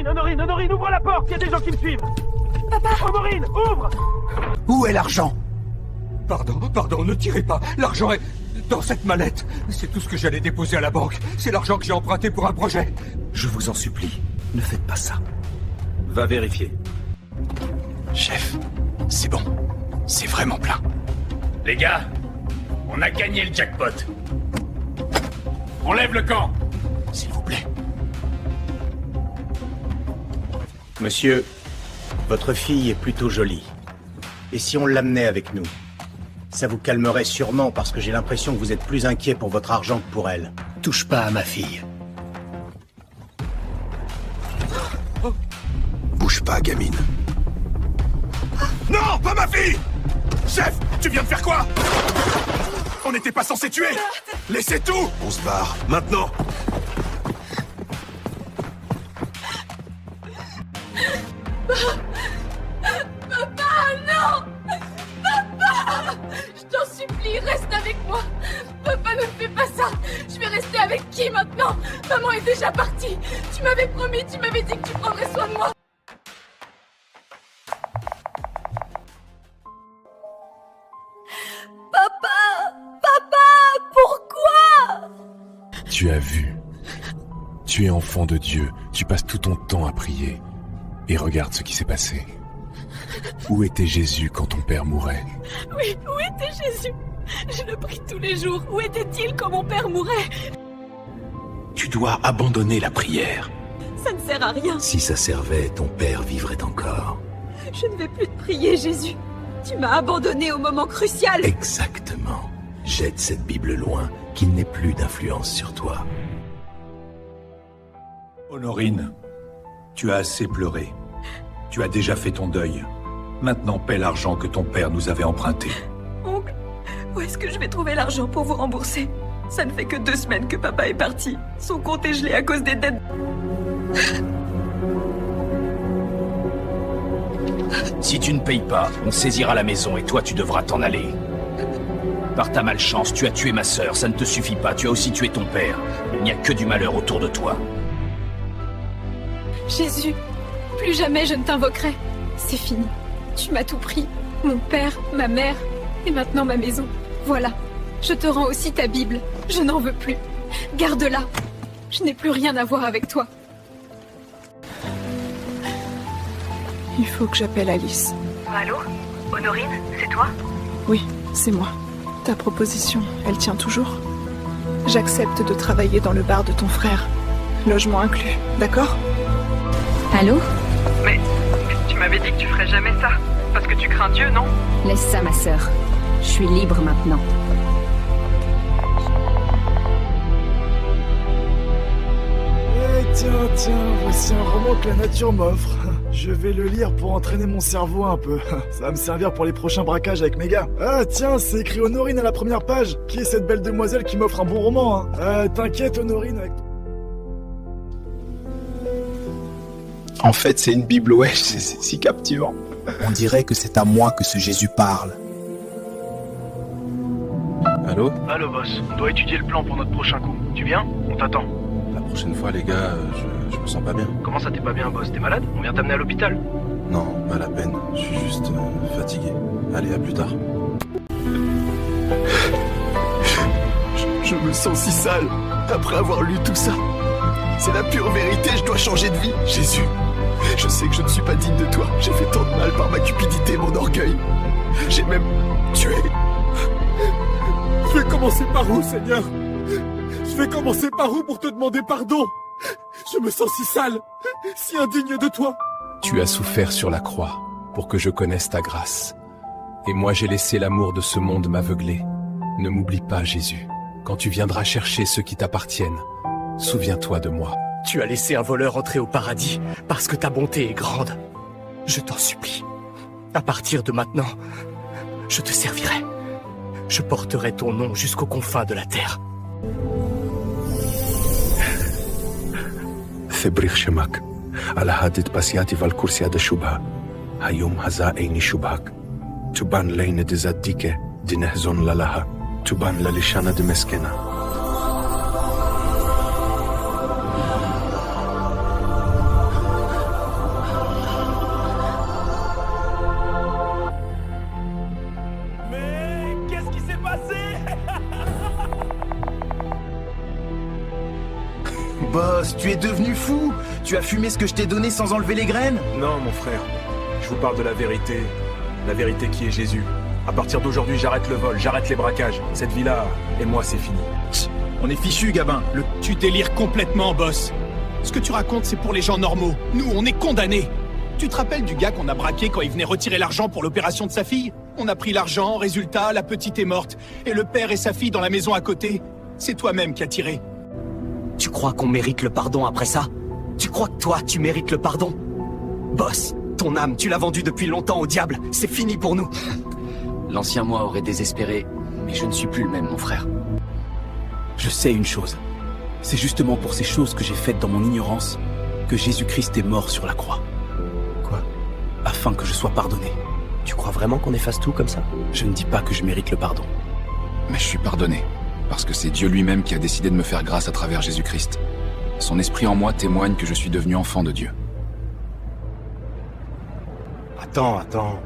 Honorine, ouvre la porte, il y a des gens qui me suivent. Papa! Honorine, ouvre! Où est l'argent? Pardon, ne tirez pas. L'argent est dans cette mallette. C'est tout ce que j'allais déposer à la banque. C'est l'argent que j'ai emprunté pour un projet. Je vous en supplie, ne faites pas ça. Va vérifier. Chef, c'est bon. C'est vraiment plein. Les gars, on a gagné le jackpot. On lève le camp. S'il vous plaît. Monsieur, votre fille est plutôt jolie. Et si on l'amenait avec nous? Ça vous calmerait sûrement parce que j'ai l'impression que vous êtes plus inquiet pour votre argent que pour elle. Touche pas à ma fille. Bouge pas, gamine. Non, pas ma fille! Chef, tu viens de faire quoi? On n'était pas censé tuer! Laissez tout! On se barre, maintenant! Papa, non! Papa! Je t'en supplie, reste avec moi! Papa, ne fais pas ça! Je vais rester avec qui maintenant? Maman est déjà partie! Tu m'avais promis, tu m'avais dit que tu prendrais soin de moi! Papa! Papa! Pourquoi? Tu as vu. Tu es enfant de Dieu, tu passes tout ton temps à prier. Et regarde ce qui s'est passé. Où était Jésus quand ton père mourait? Oui, où était Jésus? Je le prie tous les jours. Où était-il quand mon père mourait? Tu dois abandonner la prière. Ça ne sert à rien. Si ça servait, ton père vivrait encore. Je ne vais plus te prier, Jésus. Tu m'as abandonné au moment crucial. Exactement. Jette cette Bible loin, qu'il n'ait plus d'influence sur toi. Honorine, tu as assez pleuré. Tu as déjà fait ton deuil. Maintenant, paie l'argent que ton père nous avait emprunté. Oncle, où est-ce que je vais trouver l'argent pour vous rembourser? Ça ne fait que 2 semaines que papa est parti. Son compte est gelé à cause des dettes. Si tu ne payes pas, on saisira la maison et toi tu devras t'en aller. Par ta malchance, tu as tué ma sœur, ça ne te suffit pas, tu as aussi tué ton père. Il n'y a que du malheur autour de toi. Jésus, plus jamais je ne t'invoquerai. C'est fini. Tu m'as tout pris. Mon père, ma mère, et maintenant ma maison. Voilà. Je te rends aussi ta Bible. Je n'en veux plus. Garde-la. Je n'ai plus rien à voir avec toi. Il faut que j'appelle Alice. Allô? Honorine, c'est toi? Oui, c'est moi. Ta proposition, elle tient toujours? J'accepte de travailler dans le bar de ton frère. Logement inclus, d'accord? Allô? Mais tu m'avais dit que tu ferais jamais ça. Parce que tu crains Dieu, non? Laisse ça, ma sœur. Je suis libre maintenant. Tiens, voici un roman que la nature m'offre. Je vais le lire pour entraîner mon cerveau un peu. Ça va me servir pour les prochains braquages avec mes gars. Ah tiens, c'est écrit Honorine à la première page. Qui est cette belle demoiselle qui m'offre un bon roman, hein? T'inquiète Honorine. En fait, c'est une Bible, ouais, c'est si captivant. On dirait que c'est à moi que ce Jésus parle. Allô? Allô boss, on doit étudier le plan pour notre prochain coup. Tu viens? On t'attend. La prochaine fois, les gars, je me sens pas bien. Comment ça t'es pas bien boss? T'es malade? On vient t'amener à l'hôpital. Non, pas la peine. Je suis juste fatigué. Allez, à plus tard. Je me sens si sale après avoir lu tout ça. C'est la pure vérité, je dois changer de vie. Jésus, je sais que je ne suis pas digne de toi. J'ai fait tant de mal par ma cupidité, mon orgueil. J'ai même tué. Je vais commencer par où, Seigneur? Je vais commencer par où pour te demander pardon? Je me sens si sale, si indigne de toi. Tu as souffert sur la croix pour que je connaisse ta grâce. Et moi j'ai laissé l'amour de ce monde m'aveugler. Ne m'oublie pas, Jésus. Quand tu viendras chercher ceux qui t'appartiennent, souviens-toi de moi. Tu as laissé un voleur entrer au paradis parce que ta bonté est grande. Je t'en supplie. À partir de maintenant, je te servirai. Je porterai ton nom jusqu'aux confins de la terre. ثبريخ شمك على هادت بسياتي فالكرسي هذا شبهة هيوم هزا ايني شبهك تبان لين دزاديك دي نهزون للها تبان للشانة دي مسكنة. Boss, tu es devenu fou. Tu as fumé ce que je t'ai donné sans enlever les graines? Non, mon frère. Je vous parle de la vérité qui est Jésus. À partir d'aujourd'hui, j'arrête le vol, j'arrête les braquages. Cette vie-là, et moi, c'est fini. On est fichu, Gabin. Tu délires complètement, boss. Ce que tu racontes, c'est pour les gens normaux. Nous, on est condamnés. Tu te rappelles du gars qu'on a braqué quand il venait retirer l'argent pour l'opération de sa fille? On a pris l'argent, résultat, la petite est morte. Et le père et sa fille dans la maison à côté. C'est toi-même qui as tiré. Tu crois qu'on mérite le pardon après ça? Tu crois que toi, tu mérites le pardon? Boss, ton âme, tu l'as vendue depuis longtemps au diable. C'est fini pour nous. L'ancien moi aurait désespéré, mais je ne suis plus le même, mon frère. Je sais une chose. C'est justement pour ces choses que j'ai faites dans mon ignorance que Jésus-Christ est mort sur la croix. Quoi? Afin que je sois pardonné. Tu crois vraiment qu'on efface tout comme ça? Je ne dis pas que je mérite le pardon. Mais je suis pardonné, parce que c'est Dieu lui-même qui a décidé de me faire grâce à travers Jésus-Christ. Son esprit en moi témoigne que je suis devenu enfant de Dieu. Attends.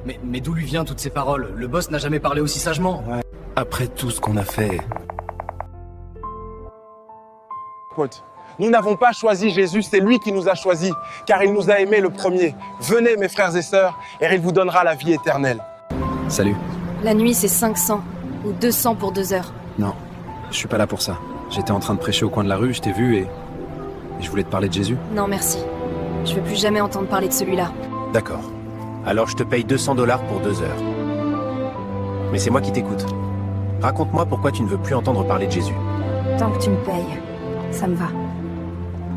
Mais d'où lui viennent toutes ces paroles? Le boss n'a jamais parlé aussi sagement. Ouais. Après tout ce qu'on a fait... Nous n'avons pas choisi Jésus, c'est lui qui nous a choisis, car il nous a aimés le premier. Venez mes frères et sœurs, et il vous donnera la vie éternelle. Salut. La nuit, c'est 500 ou 200 pour 2 heures. Non, je suis pas là pour ça. J'étais en train de prêcher au coin de la rue, je t'ai vu et je voulais te parler de Jésus. Non, merci. Je veux plus jamais entendre parler de celui-là. D'accord. Alors je te paye $200 pour 2 heures. Mais c'est moi qui t'écoute. Raconte-moi pourquoi tu ne veux plus entendre parler de Jésus. Tant que tu me payes, ça me va.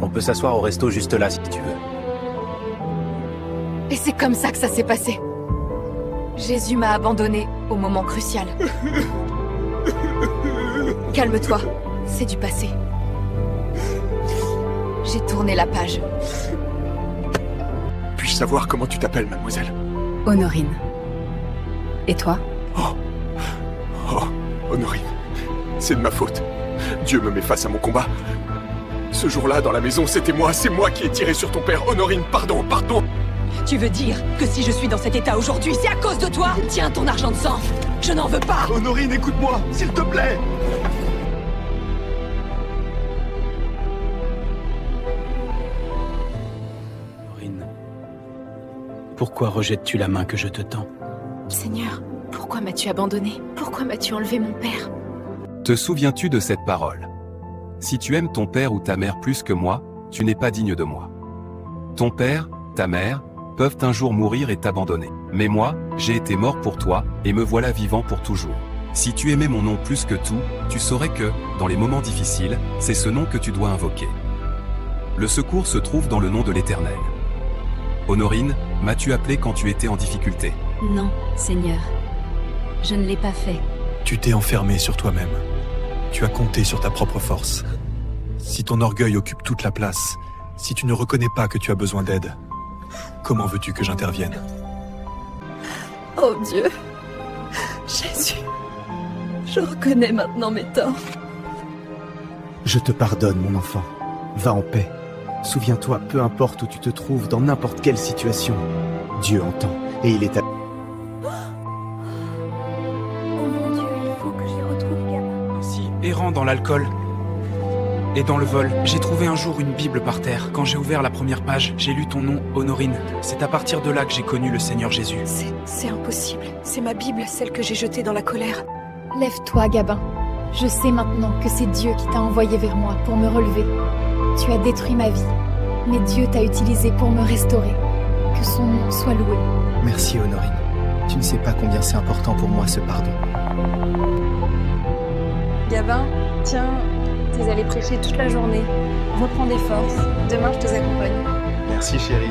On peut s'asseoir au resto juste là si tu veux. Et c'est comme ça que ça s'est passé. Jésus m'a abandonné au moment crucial. Calme-toi, c'est du passé. J'ai tourné la page. Puis-je savoir comment tu t'appelles, mademoiselle? Honorine. Et toi? Oh, Honorine, c'est de ma faute. Dieu me met face à mon combat. Ce jour-là, dans la maison, c'était moi, c'est moi qui ai tiré sur ton père. Honorine, pardon. Tu veux dire que si je suis dans cet état aujourd'hui, c'est à cause de toi? Tiens ton argent de sang, je n'en veux pas. Honorine, écoute-moi, s'il te plaît. Honorine, pourquoi rejettes-tu la main que je te tends? Seigneur, pourquoi m'as-tu abandonné? Pourquoi m'as-tu enlevé mon père? Te souviens-tu de cette parole? Si tu aimes ton père ou ta mère plus que moi, tu n'es pas digne de moi. Ton père, ta mère, peuvent un jour mourir et t'abandonner. Mais moi, j'ai été mort pour toi, et me voilà vivant pour toujours. Si tu aimais mon nom plus que tout, tu saurais que, dans les moments difficiles, c'est ce nom que tu dois invoquer. Le secours se trouve dans le nom de l'Éternel. Honorine, m'as-tu appelé quand tu étais en difficulté? Non, Seigneur. Je ne l'ai pas fait. Tu t'es enfermé sur toi-même. Tu as compté sur ta propre force. Si ton orgueil occupe toute la place, si tu ne reconnais pas que tu as besoin d'aide, comment veux-tu que j'intervienne? Oh Dieu, Jésus, je reconnais maintenant mes torts. Je te pardonne, mon enfant. Va en paix. Souviens-toi, peu importe où tu te trouves, dans n'importe quelle situation, Dieu entend, et il est à... Errant dans l'alcool et dans le vol, j'ai trouvé un jour une Bible par terre. Quand j'ai ouvert la première page, j'ai lu ton nom, Honorine. C'est à partir de là que j'ai connu le Seigneur Jésus. C'est impossible. C'est ma Bible, celle que j'ai jetée dans la colère. Lève-toi, Gabin. Je sais maintenant que c'est Dieu qui t'a envoyé vers moi pour me relever. Tu as détruit ma vie, mais Dieu t'a utilisé pour me restaurer. Que son nom soit loué. Merci, Honorine. Tu ne sais pas combien c'est important pour moi, ce pardon. Gabin, tiens, t'es allé prêcher toute la journée. Reprends des forces. Demain, je te accompagne. Merci, chérie.